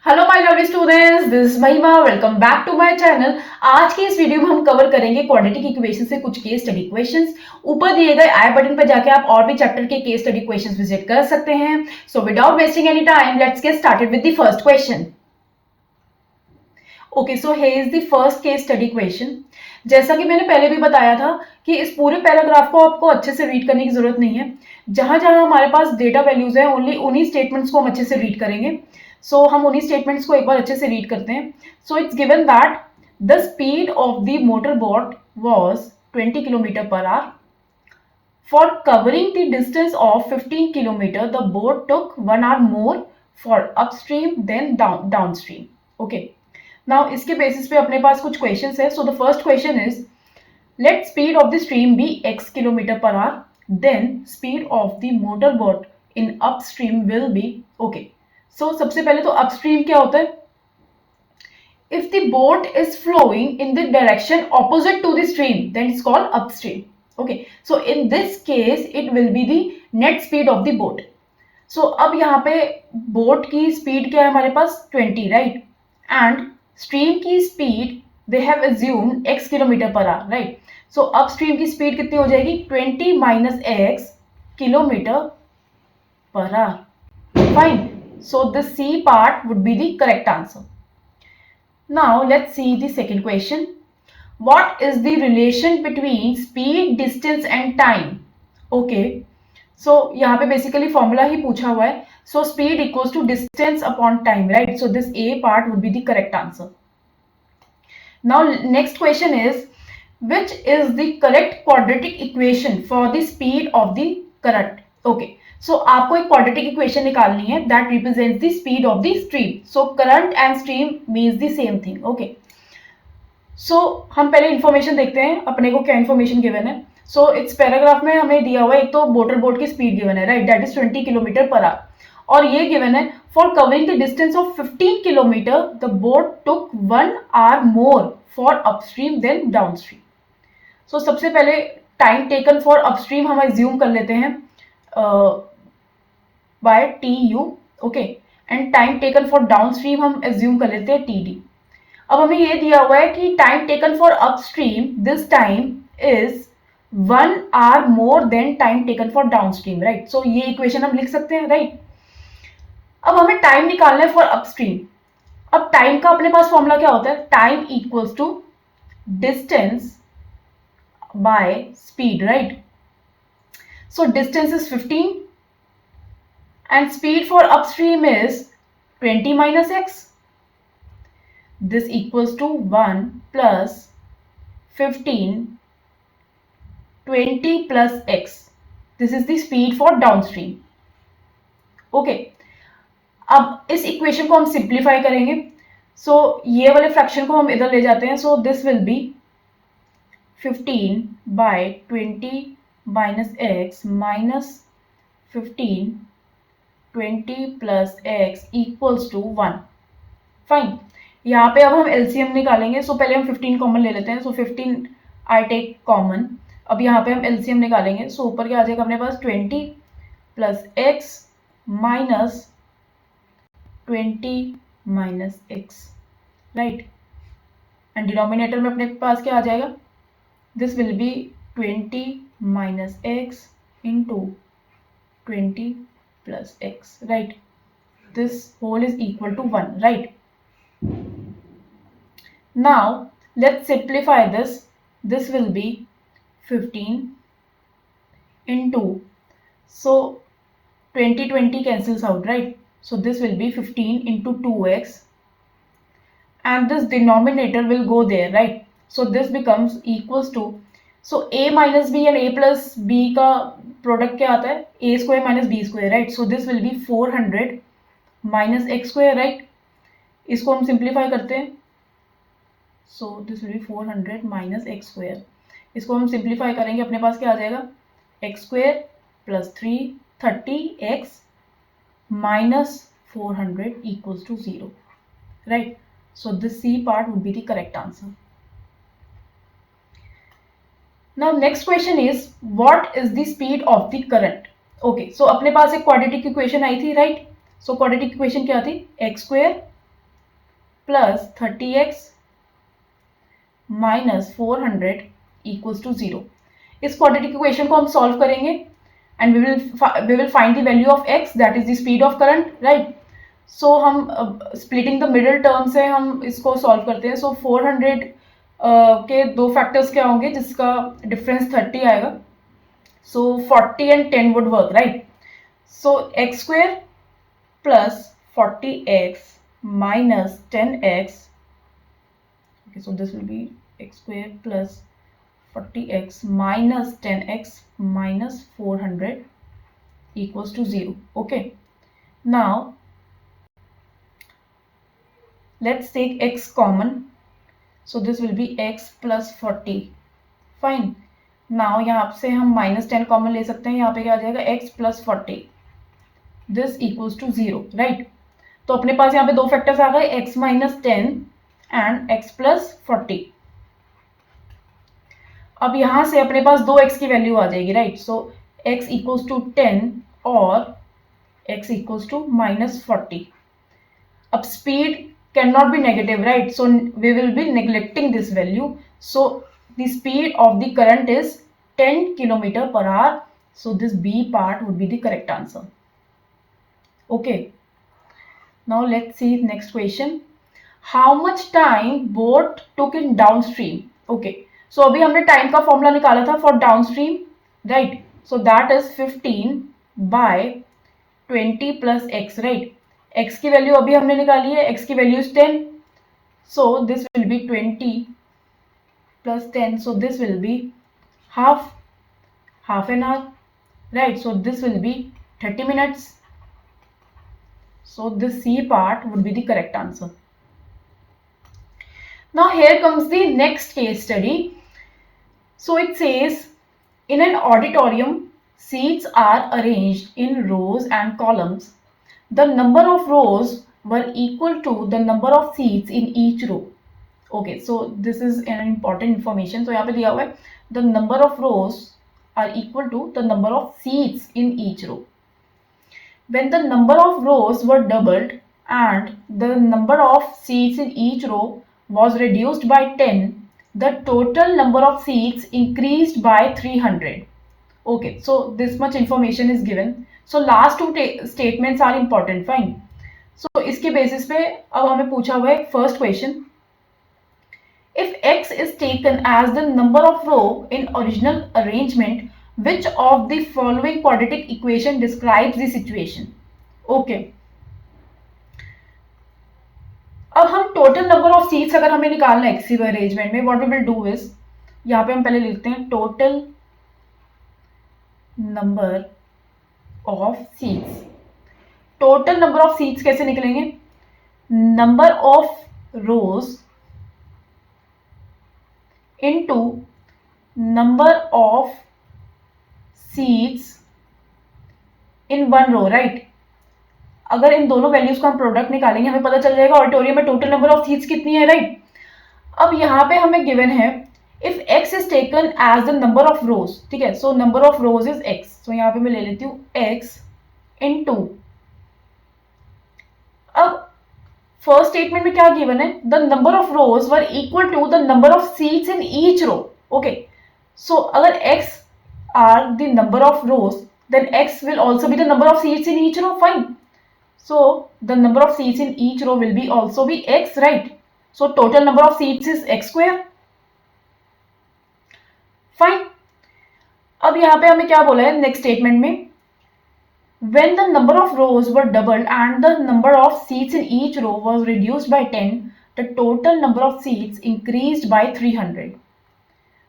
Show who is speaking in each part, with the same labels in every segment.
Speaker 1: Hello my lovely students, this is Mahima. Welcome back to my channel. आज की इस video में हम कवर करेंगे क्वाड्रेटिक इक्वेशन से कुछ केस स्टडी क्वेश्चंस। ऊपर दिए गए आई बटन पर जाके आप और भी चैप्टर के केस स्टडी क्वेश्चंस विजिट कर सकते हैं। So without wasting any time, let's get started with the first question. Okay, so here is the first case study question. जैसा कि मैंने पहले भी बताया था कि इस पूरे पैराग्राफ को आपको अच्छे से रीड करने की जरूरत नहीं है। जहां जहां हमारे पास डेटा वैल्यूज है, ओनली उन्हीं स्टेटमेंट्स को हम अच्छे से रीड करेंगे। हम उन्हीं स्टेटमेंट्स को एक बार अच्छे से रीड करते हैं। It's given that the speed of the motor boat was 20 kilometre per our. For covering the distance of 15 kilometer, the boat took 1 hour more for upstream than downstream. Okay. Now इसके basis पे अपने पास कुछ questions है. So the first question is, let speed of the stream be x kilometer per hour. Then speed of the motor boat in upstream will be okay. So सबसे पहले तो upstream क्या होता है? If the boat is flowing in the direction opposite to the stream, then it's called upstream. Okay, so in this case it will be the net speed of the boat. अब यहाँ पे boat की speed क्या है हमारे पास 20, right? And stream की speed they have assumed x kilometre per hour, right? अब स्ट्रीम की स्पीड कितनी हो जाएगी 20 minus x kilometre per hour. Fine. The C part would be the correct answer. Now let's see the second question. What is the relation between speed, distance and time? Okay. यहाँ पे basically formula ही पूछा हुआ है. Speed equals to distance upon time, right? This A part would be the correct answer. Now next question is, which is the correct quadratic equation for the speed of the current? Okay. आपको एक quadratic equation निकालनी है that represents the speed of the stream. Current and stream means the same thing. Okay. हम पहले information देखते हैं अपने को क्या इंफॉर्मेशन गिवन है. इस पैराग्राफ में हमें दिया हुआ है, एक तो मोटर बोट की स्पीड गिवन है, right? That is 20 kilometre per hour. और ये गिवन है for covering the distance of 15 kilometre the boat took 1 hour more for upstream than downstream. सबसे पहले टाइम टेकन फॉर अपस्ट्रीम हम एज्यूम कर लेते हैं by T U. Okay. And time taken for downstream हम एज्यूम कर लेते हैं टी डी. अब हमें ये दिया हुआ है कि time taken for upstream this time is 1 hour more than time taken for downstream, right? ये इक्वेशन हम लिख सकते हैं, राइट? अब हमें टाइम निकालना है फॉर अपस्ट्रीम. अब टाइम का अपने पास फॉर्मूला क्या होता है? Time equals to distance by speed, right? Distance is 15 and speed for upstream is 20 minus x. This equals to 1 plus 15 20 plus x. This is the speed for downstream. Okay. अब इस equation को हम simplify करेंगे. ये वाले fraction को हम इधर ले जाते हैं. This will B 15 by 20 minus x minus 15 20 plus x equals to 1. Fine. यहाँ पे अब हम एलसीएम निकालेंगे. पहले हम 15 कॉमन ले लेते हैं. 15 आई टेक कॉमन. अब यहाँ पे हम एलसीएम निकालेंगे. ऊपर क्या आ जाएगा अपने पास 20 plus x minus 20 minus x, right? And denominator में अपने पास क्या आ जाएगा? This will be 20 minus x into 20 plus x, right? This whole is equal to 1, right? Now let's simplify this. This will be 15 into 20 cancels out, right? This will be 15 into 2x and this denominator will go there, right? This becomes equals to a minus b and a plus b का product क्या आता है? a square minus b square, right? This will be 400 minus x square, right? इसको हम simplify करते हैं. This will be 400 minus x square. इसको हम सिंप्लीफाई करेंगे, अपने पास क्या आ जाएगा? X square plus 30 x minus 400 equals to 0, right? This C part would be the correct answer. Now next question is, what is the speed of the current? Okay. अपने पास एक क्वाड्रेटिक इक्वेशन आई थी, राइट? क्वाड्रेटिक इक्वेशन क्या थी? X square plus 30x minus 400 equals to 0. इस quadratic equation को हम solve करेंगे and we will find the value of x, that is the speed of current, right? So हम splitting the middle term से हम इसको solve करते हैं. So 400 के दो factors क्या होंगे जिसका difference 30 आएगा. So 40 and 10 would work, right? So x square plus 40x minus 10x. Okay, so this will be x square plus 40x minus 10x minus 400 equals to 0. Okay, now let's take x common. So this will be x plus 40. Fine. Now यहाँ से हम minus 10 common ले सकते हैं. यहाँ पे क्या आ जाएगा x plus 40. This equals to 0, right? तो अपने पास यहाँ पे दो फैक्टर्स आ गए, x minus 10 and x plus 40. अब यहां से अपने पास दो x की वैल्यू आ जाएगी, right? So x equals to 10 और x इक्वल्स टू माइनस 40. अब speed can not be negative, right? So we will be neglecting this value. So the speed of the current is 10 kilometre per hour. So this B part would be the correct answer. Okay, now let's see next question. How much time boat took in downstream? Okay, so अभी हमने time का formula निकाला था for downstream, right? So that is 15 by 20 plus x, right? X की value अभी हमने निकाली है, एक्स की value is 10. So this will be 20 plus 10. So this will be half an hour, right? So this will be 30 minutes. So this C part would be the correct answer. Now here comes the next case study. So it says, in an auditorium, seats are arranged in rows and columns. The number of rows were equal to the number of seats in each row. Okay, so this is an important information. So यहाँ पे दिया हुआ है, the number of rows are equal to the number of seats in each row. When the number of rows were doubled and the number of seats in each row was reduced by 10, the total number of seats increased by 300. Okay, so this much information is given. So last two statements are important. Fine. So इसके basis पे अब हमें पूछा हुआ है first question. If x is taken as the number of row in original arrangement, which of the following quadratic equation describes the situation? Okay. अब हम total number of seats अगर हमें निकालना है किसी अरेंजमेंट में, what we will do is, यहाँ पे हम पहले लिखते हैं total number of seats. Total number of seats कैसे निकलेंगे? Number of rows into number of seats in one row, right? अगर इन दोनों वैल्यूज को हम प्रोडक्ट निकालेंगे हमें पता चल जाएगा ऑडिटोरियम में टोटल नंबर ऑफ सीट्स कितनी है, राइट? अब यहाँ पे हमें गिवन है if x is taken as the number of rows, ठीक है? So number of rows is x. So यहाँ पे मैं ले लेती हूँ x इनटू, अब फर्स्ट स्टेटमेंट में क्या गिवन है? The number of rows were equal to the number of seats in each row. Okay, so अगर x are the number of rows, then x will also be the number of seats in each row. Fine. So the number of seats in each row will be also be x, right? So total number of seats is x square. Fine. अब यहाँ पे हमें क्या बोला है next statement में? When the number of rows were doubled and the number of seats in each row was reduced by 10, the total number of seats increased by 300.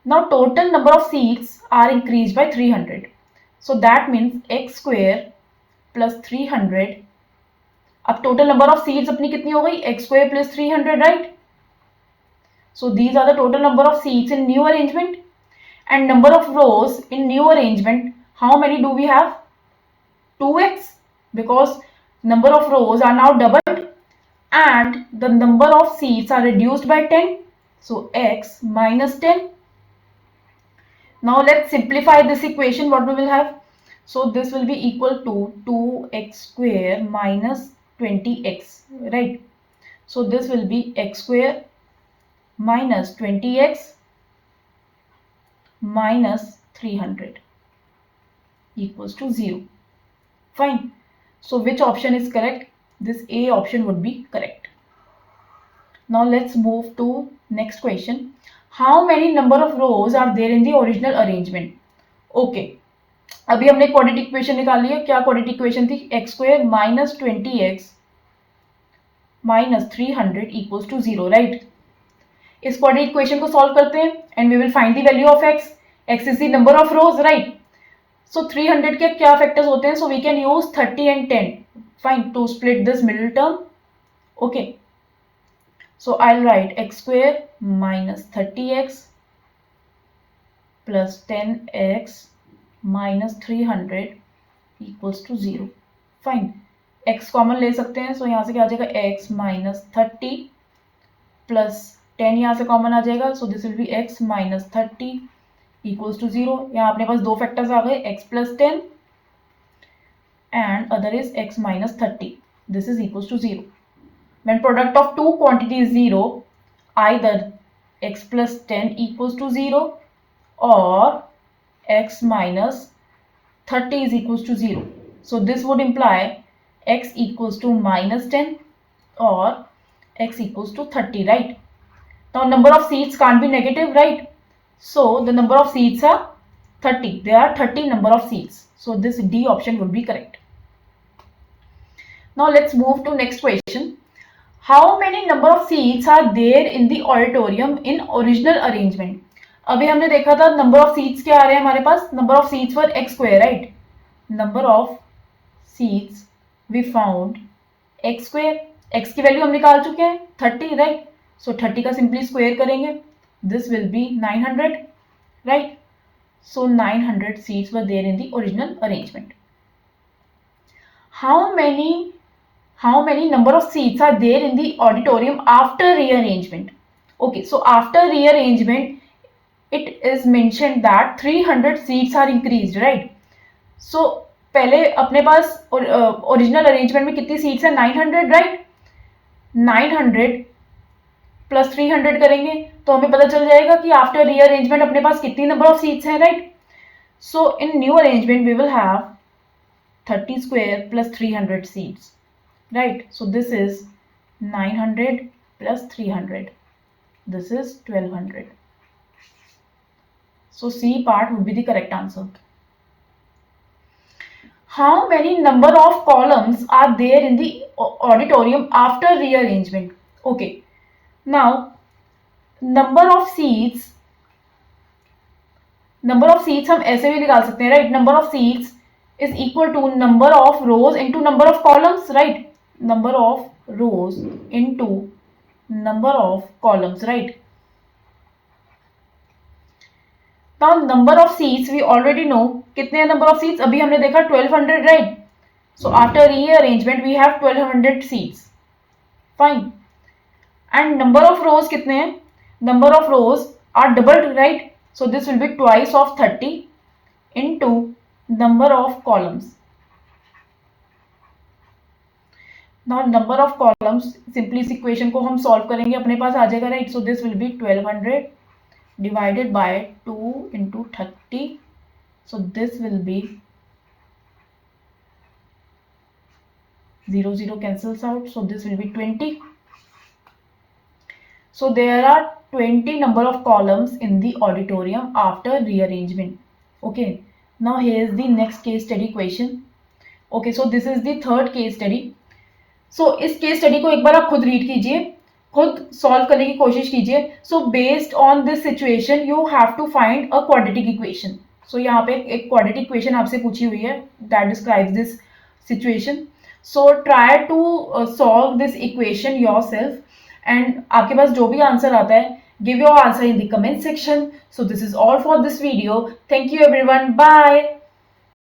Speaker 1: Now total number of seats are increased by 300. So that means x square plus 300. अब total number of seats अपनी कितनी हो गई? x square plus 300, right? So these are the total number of seats in new arrangement. And number of rows in new arrangement, how many do we have? 2x, because number of rows are now doubled and the number of seats are reduced by 10. So x minus 10. Now let's simplify this equation. What we will have? So this will be equal to 2x square minus 20x, right? So this will be x square minus 20x minus 300 equals to 0. Fine. So which option is correct? This A option would be correct. Now let's move to next question. How many number of rows are there in the original arrangement? Okay. अभी हमने quadratic equation निकाल लिया. क्या quadratic equation थी? x square minus 20x minus 300 equals to 0, right? इस quadratic equation को solve करते हैं and we will find the value of x. x is the number of rows, right? So 300 के क्या फैक्टर्स होते हैं? So we can use 30 and 10. Fine, to split this middle term. Okay. So I'll write x square minus 30x plus 10x minus 300 equals to 0. Fine. x common ले सकते हैं. So यहाँ से क्या आ जाएगा? x minus 30 plus 10 यहाँ से कॉमन आ जाएगा. So this will be x minus 30 equals to 0. यहाँ अपने पास दो फैक्टर्स आ गए, x plus 10 and other is x minus 30. This is equals to 0. When product of two quantities is 0, either x plus 10 equals to 0 or x minus 30 is equals to 0. So this would imply x equals to minus 10 or x equals to 30, right? Now number of seeds can't be negative, right? So the number of seeds are 30. There are 30 number of seeds. So this D option would be correct. Now let's move to next question. How many number of seats are there in the auditorium in original arrangement? अभी हमने देखा था number of seats क्या आ रहे हैं हमारे पास? Number of seats were x square, right? Number of seats we found x square. x की value हम निकाल चुके हैं 30, right? So 30 का simply square करेंगे. This will be 900, right? So 900 seats were there in the original arrangement. How many number of seats are there in the auditorium after rearrangement? Okay, so after rearrangement, it is mentioned that 300 seats are increased, right? So पहले अपने पास original arrangement में कितनी seats है? 900, right? 900 plus 300 करेंगे तो हमें पता चल जाएगा कि आफ्टर रीअरेंजमेंट अपने पास कितनी नंबर ऑफ सीट्स हैं, right? So in new arrangement we will have 30 square plus 300 seats, right? So this is 900 plus 300. This is 1200. So C part would be the correct answer. How many number of columns are there in the auditorium after rearrangement? Okay. Now, number of seats हम ऐसे भी निकाल सकते हैं, right? Number of seats is equal to number of rows into number of columns, right? Number of rows into number of columns, right? Now number of seats we already know. कितने number of seats? अभी हमने देखा 1200, right? So after rearrangement we have 1200 seats. Fine. And number of rows कितने हैं? Number of rows are doubled, right? So this will be twice of 30 into number of columns. Now number of columns, simply इस equation को हम solve करेंगे, अपने पास आ जाएगा, right? So this will be 1200 divided by 2 into 30. So this will be 0 0 cancels out. So this will be 20. So there are 20 number of columns in the auditorium after rearrangement. Okay. Now here is the next case study question. Okay. So this is the third case study. So इस case study को एक बार आप खुद read कीजिए, खुद solve करने की कोशिश कीजिए. So based on this situation, you have to find a quadratic equation. So यहाँ पे एक quadratic equation आपसे पूछी हुई है that describes this situation. So try to solve this equation yourself. And आपके पास जो भी आंसर आता है, give your answer in the comment section. So this is all for this video. Thank you everyone. Bye.